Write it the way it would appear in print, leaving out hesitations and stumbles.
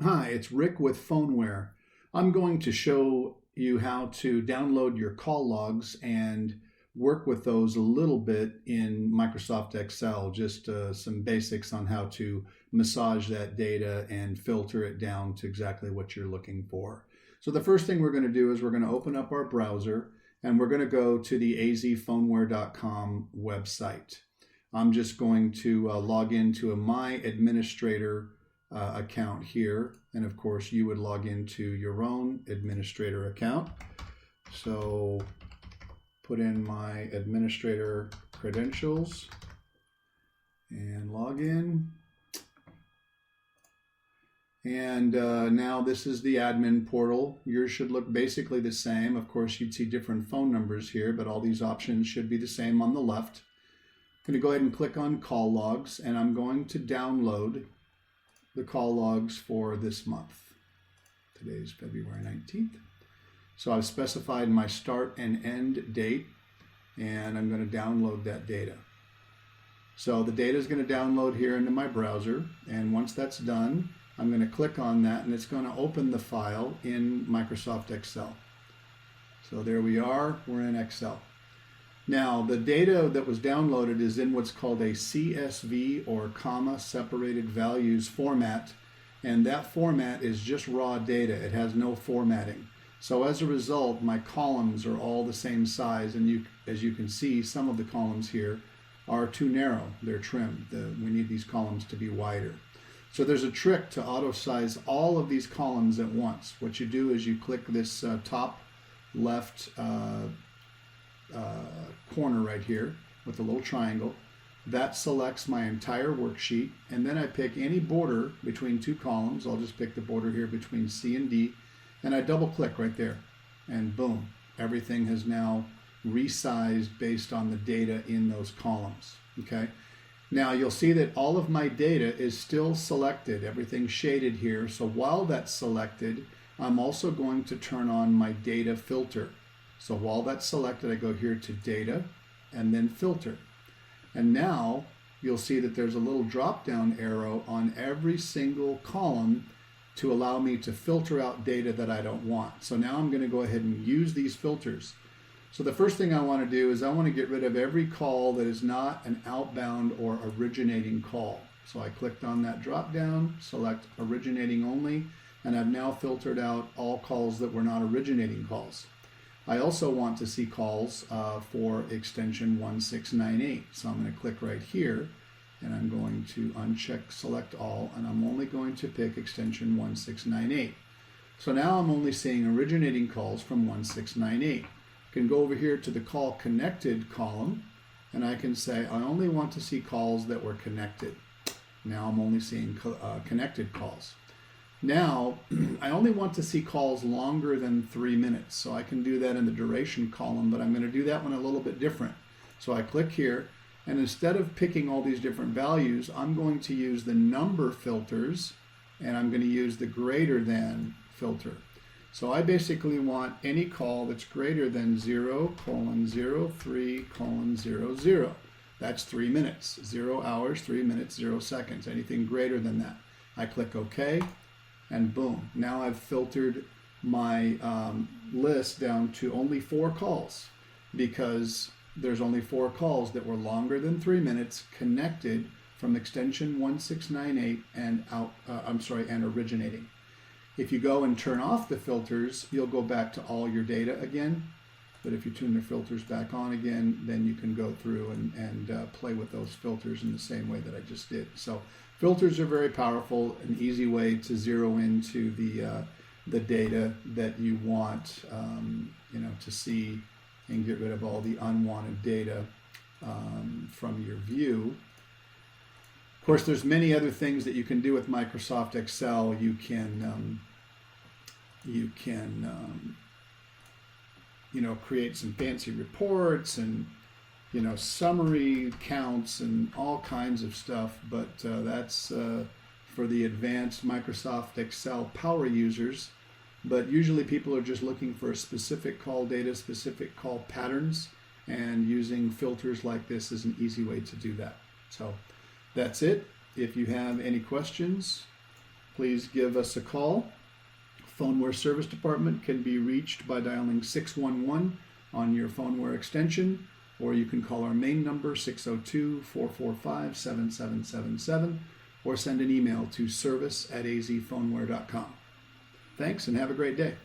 Hi, it's Rick with Phoneware. I'm going to show you how to download your call logs and work with those a little bit in Microsoft Excel, just some basics on how to massage that data and filter it down to exactly what you're looking for. So the first thing we're going to do is we're going to open up our browser and we're going to go to the azphoneware.com website. I'm just going to log into a My Administrator account here, and of course you would log into your own administrator account. So put in my administrator credentials and log in, and now this is the admin portal. Yours should look basically the same. Of course you'd see different phone numbers here, but all these options should be the same on the left. I'm going to go ahead and click on call logs, and I'm going to download the call logs for this month. Today's February 19th. So I've specified my start and end date, and I'm going to download that data. So the data is going to download here into my browser, and once that's done, I'm going to click on that, and it's going to open the file in Microsoft Excel. So there we are, we're in Excel. Now, the data that was downloaded is in what's called a CSV, or comma separated values format, and that format is just raw data. It has no formatting. So as a result, my columns are all the same size, and as you can see, some of the columns here are too narrow. They're trimmed. We need these columns to be wider. So there's a trick to auto size all of these columns at once. What you do is you click this top left corner right here with a little triangle. That selects my entire worksheet, and then I pick any border between two columns. I'll just pick the border here between C and D, and I double click right there, and boom, everything has now resized based on the data in those columns. Okay, now you'll see that all of my data is still selected, everything's shaded here. So while that's selected, I'm also going to turn on my data filter. So while that's selected, I go here to data and then filter. And now you'll see that there's a little drop down arrow on every single column to allow me to filter out data that I don't want. So now I'm going to go ahead and use these filters. So the first thing I want to do is I want to get rid of every call that is not an outbound or originating call. So I clicked on that drop down, select originating only, and I've now filtered out all calls that were not originating calls. I also want to see calls for extension 1698. So I'm going to click right here, and I'm going to uncheck select all, and I'm only going to pick extension 1698. So now I'm only seeing originating calls from 1698. I can go over here to the call connected column, and I can say I only want to see calls that were connected. Now I'm only seeing connected calls. Now, I only want to see calls longer than 3 minutes, so I can do that in the duration column, but I'm going to do that one a little bit different. So I click here, and instead of picking all these different values, I'm going to use the number filters, and I'm going to use the greater than filter. So I basically want any call that's greater than 0:03:00. That's 3 minutes, 0 hours, 3 minutes, 0 seconds, anything greater than that. I click OK. And boom, now I've filtered my list down to only 4 calls, because there's only 4 calls that were longer than 3 minutes connected from extension 1698 and and originating. If you go and turn off the filters, you'll go back to all your data again. But if you turn the filters back on again, then you can go through and play with those filters in the same way that I just did. So filters are very powerful, an easy way to zero into the data that you want to see and get rid of all the unwanted data from your view. Of course, there's many other things that you can do with Microsoft Excel. You can create some fancy reports and summary counts and all kinds of stuff, but that's for the advanced Microsoft Excel power users. But usually people are just looking for specific call data, specific call patterns, and using filters like this is an easy way to do that. So that's it. If you have any questions, please give us a call. Phoneware Service Department can be reached by dialing 611 on your Phoneware extension, or you can call our main number 602-445-7777, or send an email to service@azphoneware.com. Thanks and have a great day.